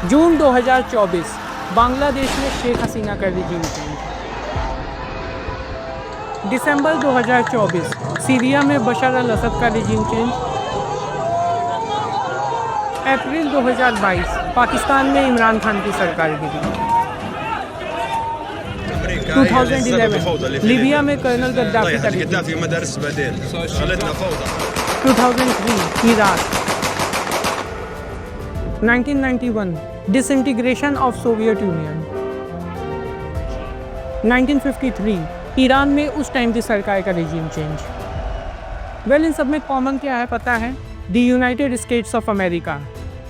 जून 2024 बांग्लादेश में शेख हसीना का regime change. दिसंबर 2024 Syria में बशर अल असद का रिजीम चेंज। अप्रैल 2022 पाकिस्तान में इमरान खान की सरकार गिरी। 2011 लीबिया में कर्नल गद्दाफी का regime. 2003 Iraq. 1991 disintegration of Soviet union. 1953 Iran में उस टाइम की सरकार का रिजीम चेंज। इन सब में कॉमन क्या है पता है? The United states of America.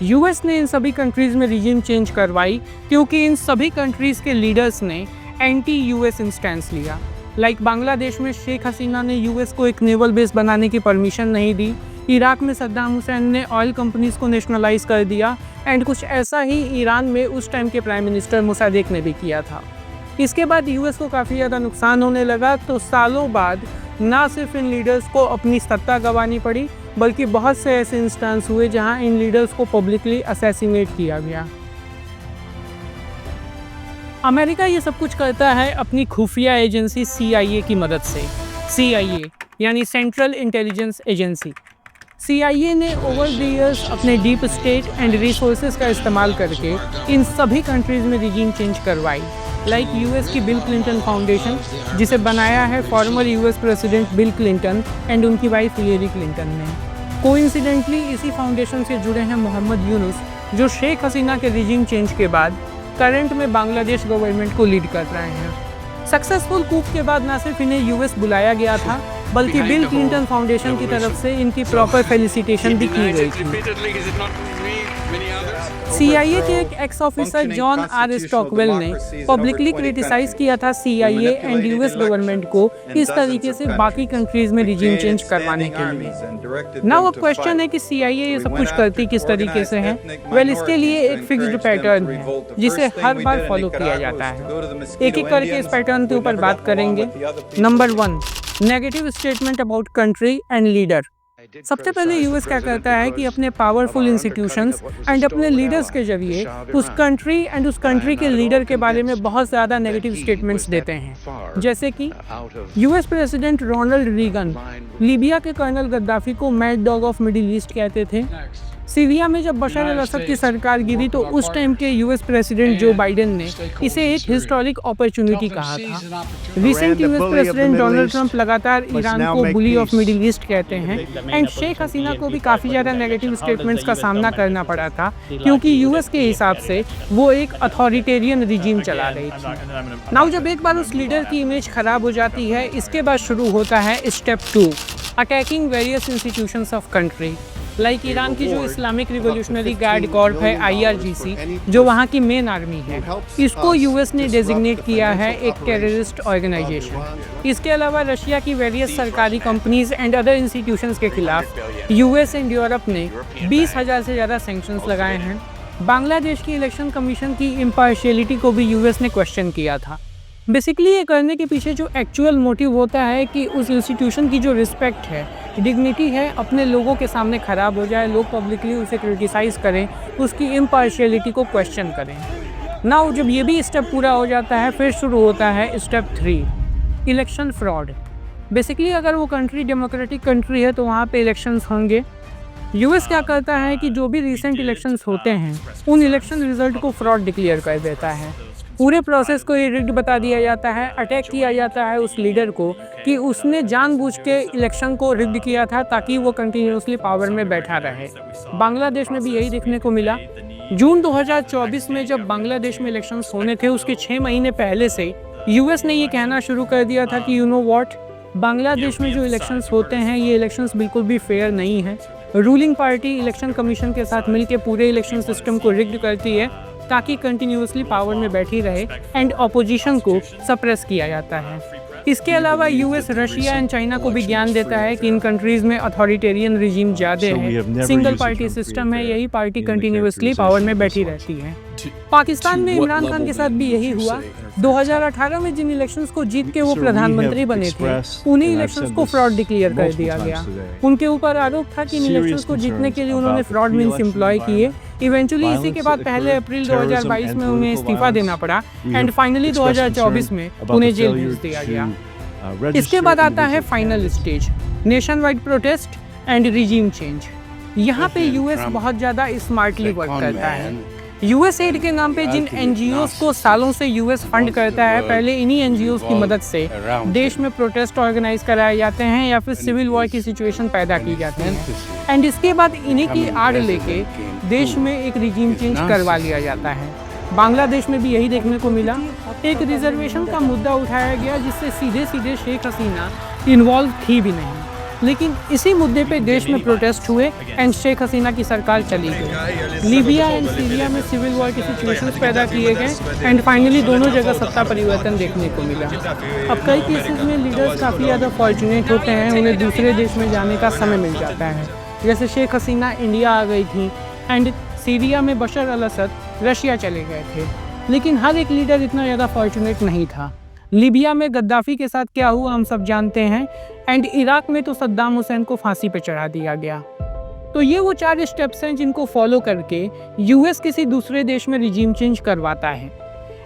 US ने इन सभी कंट्रीज़ में रिजीम चेंज करवाई क्योंकि इन सभी कंट्रीज़ के लीडर्स ने एंटी यूएस इंस्टेंस लिया। लाइक बांग्लादेश में शेख हसीना ने यूएस को एक नेवल बेस बनाने की परमिशन नहीं दी। इराक में सद्दाम हुसैन ने ऑयल कंपनीज़ को नेशनलाइज कर दिया। एंड कुछ ऐसा ही ईरान में उस टाइम के प्राइम मिनिस्टर मुसादेक ने भी किया था। इसके बाद यूएस को काफ़ी ज़्यादा नुकसान होने लगा, तो सालों बाद ना सिर्फ इन लीडर्स को अपनी सत्ता गंवानी पड़ी, बल्कि बहुत से ऐसे इंस्टेंस हुए जहां इन लीडर्स को पब्लिकली असैसिनेट किया गया। अमेरिका ये सब कुछ करता है अपनी खुफिया एजेंसी CIA की मदद से। CIA यानी सेंट्रल इंटेलिजेंस एजेंसी। CIA ने ओवर द ईयर्स अपने डीप स्टेट एंड रिसोर्सेज का इस्तेमाल करके इन सभी कंट्रीज़ में रिजीम चेंज करवाई। लाइक यूएस की बिल क्लिंटन फाउंडेशन, जिसे बनाया है former US president bill Clinton and उनकी वाइफ हिलेरी क्लिंटन ने। कोइंसिडेंटली इसी फाउंडेशन से जुड़े हैं मोहम्मद यूनुस, जो शेख हसीना के रिजीम चेंज के बाद करंट में बांग्लादेश गवर्नमेंट को लीड कर रहे हैं। सक्सेसफुल कूप के बाद न सिर्फ इन्हें यूएस बुलाया गया था, बल्कि बिल क्लिंटन फाउंडेशन की तरफ से इनकी प्रॉपर फेलिसिटेशन भी की गई थी। CIA के एक ex officer John R Stockwell ने पब्लिकली क्रिटिसाइज किया था CIA एंड यूएस गवर्नमेंट को इस तरीके से बाकी कंट्रीज में रिजीम चेंज करवाने के लिए। नाउ अब क्वेश्चन है कि CIA ये सब कुछ करती किस तरीके से है? इसके लिए एक फिक्स्ड पैटर्न है जिसे हर बार फॉलो किया जाता है। एक एक करके इस पैटर्न के ऊपर बात करेंगे। Number 1, negative statement about country and leader. सबसे पहले यूएस क्या करता है कि अपने पावरफुल इंस्टीट्यूशंस एंड अपने लीडर्स के जरिए उस कंट्री एंड उस कंट्री के लीडर के बारे में बहुत ज़्यादा नेगेटिव स्टेटमेंट्स देते हैं। जैसे कि US president Ronald Reagan Libya के कर्नल गद्दाफी को mad dog of middle east कहते थे। सीरिया में जब बशर अल असद की सरकार गिरी तो उस टाइम के यूएस प्रेसिडेंट जो बाइडेन ने इसे एक हिस्टोरिक अपॉर्चुनिटी कहा था। Recent US president Donald Trump लगातार ईरान को बुली ऑफ मिडिल ईस्ट कहते हैं। एंड शेख हसीना को भी काफ़ी ज़्यादा नेगेटिव स्टेटमेंट्स का सामना करना पड़ा था, क्योंकि यूएस के हिसाब से वो एक अथॉरिटेरियन रिजीम चला रही थी। नाउ जब एक बार उस लीडर की इमेज खराब हो जाती है, इसके बाद शुरू होता है step 2, attacking various institutions of country. Like Iran की जो इस्लामिक रिवोल्यूशनरी गार्ड कॉर्प है IRGC, जो वहाँ की मेन आर्मी है, इसको यूएस ने डेजिग्नेट किया है एक टेररिस्ट ऑर्गेनाइजेशन। इसके अलावा रशिया की वेरियस सरकारी कंपनीज एंड अदर इंस्टीट्यूशंस के खिलाफ यूएस एंड यूरोप ने 20,000 से ज़्यादा सैंक्शंस लगाए हैं। बांग्लादेश की इलेक्शन कमीशन की इम्पार्शियलिटी को भी यूएस ने क्वेश्चन किया था। बेसिकली ये करने के पीछे जो एक्चुअल मोटिव होता है कि उस इंस्टीट्यूशन की जो रिस्पेक्ट है, डिग्निटी है, अपने लोगों के सामने ख़राब हो जाए, लोग पब्लिकली उसे क्रिटिसाइज़ करें, उसकी इम्पार्शियलिटी को क्वेश्चन करें। नाउ जब ये भी स्टेप पूरा हो जाता है, फिर शुरू होता है स्टेप 3, इलेक्शन फ्रॉड। बेसिकली अगर वो कंट्री डेमोक्रेटिक कंट्री है तो वहाँ पे इलेक्शंस होंगे। यूएस क्या करता है कि जो भी रिसेंट इलेक्शंस होते हैं उन इलेक्शन रिजल्ट को फ्रॉड डिक्लेयर कर देता है। पूरे प्रोसेस को रिग्ड बता दिया जाता है, अटैक किया जाता है उस लीडर को कि उसने जानबूझ के इलेक्शन को रिग्ड किया था ताकि वो कंटिन्यूसली पावर में बैठा रहे। बांग्लादेश में भी यही देखने को मिला। जून 2024 में जब बांग्लादेश में इलेक्शंस होने थे, उसके 6 महीने पहले से यूएस ने ये कहना शुरू कर दिया था कि यू नो व्हाट, बांग्लादेश में जो इलेक्शंस होते हैं ये इलेक्शंस बिल्कुल भी फेयर नहीं है। रूलिंग पार्टी इलेक्शन कमीशन के साथ मिलकर पूरे इलेक्शन सिस्टम को रिग्ड करती है ताकि कंटिन्यूसली पावर में बैठी रहे एंड ऑपोजिशन को सप्रेस किया जाता है। इसके अलावा यूएस रशिया एंड चाइना को भी ज्ञान देता है कि इन कंट्रीज़ में अथॉरिटेरियन रिजीम ज़्यादा है, सिंगल पार्टी सिस्टम है, यही पार्टी कंटिन्यूसली पावर में बैठी रहती है। पाकिस्तान में इमरान खान के साथ भी यही हुआ। 2018 में जिन इलेक्शंस को जीत के वो प्रधानमंत्री बने थे, उन्हीं इलेक्शंस को फ्रॉड डिक्लेयर कर दिया गया। उनके ऊपर आरोप था कि इन इलेक्शंस को जीतने के लिए उन्होंने फ्रॉड मीन्स एम्प्लॉय किए। इवेंचुअली इसी के बाद 1 अप्रैल 2022 में उन्हें इस्तीफा देना पड़ा एंड फाइनली 2024 में उन्हें जेल भेज दिया गया। इसके बाद आता है final stage, nation wide protest and regime change. यहाँ पे यूएस बहुत ज़्यादा स्मार्टली वर्क करता है। यूएस एड के नाम पे जिन एनजीओस को सालों से यूएस फंड करता है, पहले इन्हीं एनजीओस की मदद से देश में प्रोटेस्ट ऑर्गेनाइज कराए जाते हैं या फिर सिविल वॉर की सिचुएशन पैदा की जाती है एंड इसके बाद इन्हीं की आड़ लेके देश में एक रिजीम चेंज करवा लिया जाता है। बांग्लादेश में भी यही देखने को मिला। एक रिजर्वेशन का मुद्दा उठाया गया जिससे सीधे सीधे शेख हसीना इन्वॉल्व थी भी नहीं, लेकिन इसी मुद्दे पे देश में प्रोटेस्ट हुए एंड शेख हसीना की सरकार चली गई। लीबिया एंड सीरिया में सिविल वॉर की सिचुएशंस पैदा किए गए एंड फाइनली दोनों जगह सत्ता परिवर्तन देखने को मिला। अब कई केसेस में लीडर्स काफ़ी ज़्यादा फॉर्चुनेट होते हैं, उन्हें दूसरे देश में जाने का समय मिल जाता है। जैसे शेख हसीना इंडिया आ गई थी एंड सीरिया में बशर अल असद रशिया चले गए थे, लेकिन हर एक लीडर इतना ज़्यादा फॉर्चुनेट नहीं था। लीबिया में गद्दाफी के साथ क्या हुआ हम सब जानते हैं एंड इराक में तो सद्दाम हुसैन को फांसी पे चढ़ा दिया गया। तो ये वो 4 स्टेप्स हैं जिनको फॉलो करके यूएस किसी दूसरे देश में रिजीम चेंज करवाता है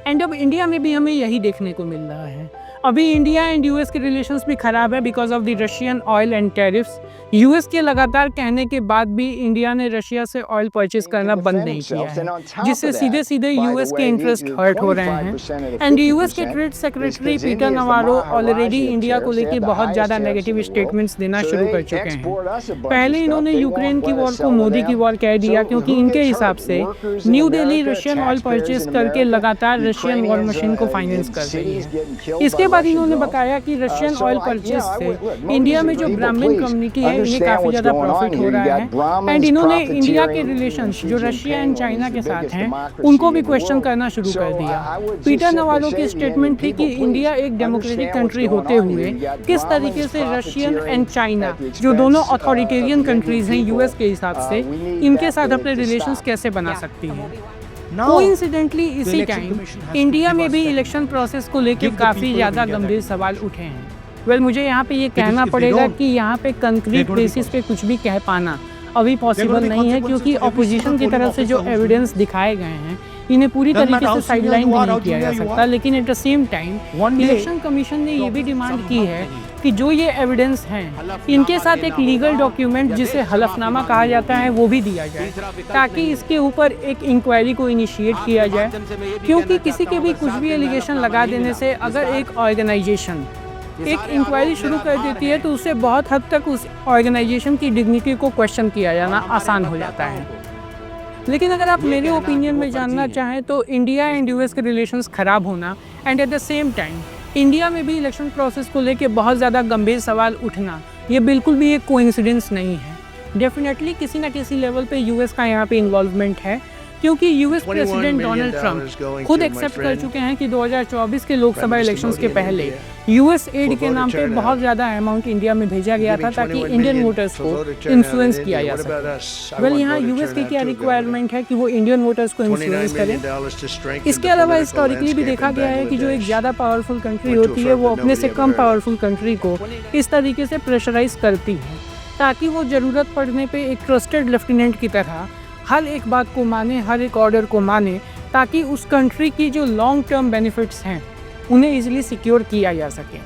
एंड अब इंडिया में भी हमें यही देखने को मिल रहा है। अभी इंडिया एंड यूएस के रिलेशंस भी ख़राब है because of the Russian oil and tariffs. US के लगातार कहने के बाद भी इंडिया ने रशिया से ऑयल परचेज करना बंद नहीं किया है, जिससे सीधे सीधे यूएस के इंटरेस्ट हर्ट हो रहे हैं एंड यूएस के trade secretary Peter Navarro already India को लेकर बहुत ज़्यादा नेगेटिव स्टेटमेंट्स देना शुरू कर चुके हैं। पहले इन्होंने यूक्रेन की वॉर को मोदी की वॉर कह दिया क्योंकि इनके हिसाब से new Delhi Russian oil purchase करके लगातार रशियन वॉर मशीन को फाइनेंस कर रही है। इसके बाद इन्होंने बताया कि रशियन ऑयल परचेज से इंडिया में जो ब्राह्मण कम्युनिटी है इन्हें काफ़ी ज़्यादा प्रॉफिट हो रहा है एंड इन्होंने इंडिया के रिलेशंस जो रशिया एंड चाइना के साथ हैं उनको भी क्वेश्चन करना शुरू कर दिया। पीटर नवारो की स्टेटमेंट थी कि इंडिया एक डेमोक्रेटिक कंट्री होते हुए किस तरीके से रशियन एंड चाइना जो दोनों अथॉरिटेरियन कंट्रीज हैं यूएस के हिसाब से, इनके साथ अपने रिलेशंस कैसे बना सकती है। कोइंसिडेंटली इसी टाइम इंडिया में भी इलेक्शन प्रोसेस को लेकर काफ़ी ज़्यादा गंभीर सवाल उठे हैं। मुझे यहाँ पे ये कहना पड़ेगा कि यहाँ पे कंक्रीट बेसिस पे कुछ भी कह पाना अभी पॉसिबल नहीं है क्योंकि ऑपोजिशन की तरफ से जो एविडेंस दिखाए गए हैं इन्हें पूरी तरीके से साइडलाइन नहीं किया जा सकता। लेकिन at the same time election commission ने ये भी डिमांड की है कि जो ये एविडेंस हैं इनके साथ एक लीगल डॉक्यूमेंट जिसे हलफनामा कहा जाता है वो भी दिया जाए ताकि इसके ऊपर एक इंक्वायरी को इनिशिएट किया जाए, क्योंकि किसी के भी कुछ भी एलिगेशन लगा देने से अगर एक ऑर्गेनाइजेशन एक इंक्वायरी शुरू कर देती है तो उससे बहुत हद तक उस ऑर्गेनाइजेशन की डिग्निटी को क्वेश्चन किया जाना आसान हो जाता है। लेकिन अगर आप मेरे ओपिनियन में जानना चाहें तो इंडिया एंड यूएस के रिलेशंस ख़राब होना and at the same time India में भी इलेक्शन प्रोसेस को लेकर बहुत ज़्यादा गंभीर सवाल उठना ये बिल्कुल भी एक कोइंसिडेंस नहीं है। डेफिनेटली किसी न किसी लेवल पे यूएस का यहाँ पे इन्वॉल्वमेंट है, क्योंकि यूएस प्रेसिडेंट डोनाल्ड ट्रंप खुद एक्सेप्ट कर चुके हैं कि 2024 के लोकसभा इलेक्शंस के पहले यूएस एड के नाम पे बहुत ज़्यादा अमाउंट इंडिया में भेजा गया था ताकि इंडियन वोटर्स को इन्फ्लुएंस किया जा सके। यहाँ यूएस की क्या रिक्वायरमेंट है कि वो इंडियन वोटर्स को इन्फ्लुएंस करें। इसके अलावा हिस्टोरिकली भी देखा गया है कि जो एक ज़्यादा पावरफुल कंट्री होती है वो अपने से कम पावरफुल कंट्री को इस तरीके से प्रेशराइज करती है ताकि वो ज़रूरत पड़ने पर एक ट्रस्टेड लेफ्टिनेंट की तरह हर एक बात को माने, हर एक ऑर्डर को माने, ताकि उस कंट्री की जो लॉन्ग टर्म बेनिफिट्स हैं उन्हें इजीली सिक्योर किया जा सके।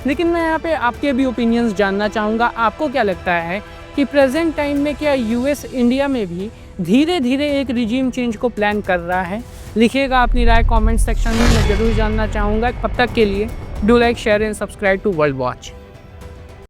लेकिन मैं यहाँ पे आपके भी ओपिनियंस जानना चाहूँगा, आपको क्या लगता है कि प्रेजेंट टाइम में क्या यूएस इंडिया में भी धीरे धीरे एक रिजीम चेंज को प्लान कर रहा है? लिखिएगा अपनी राय कमेंट सेक्शन में, मैं ज़रूर जानना चाहूँगा। तब तक के लिए do like, share and subscribe to World watch.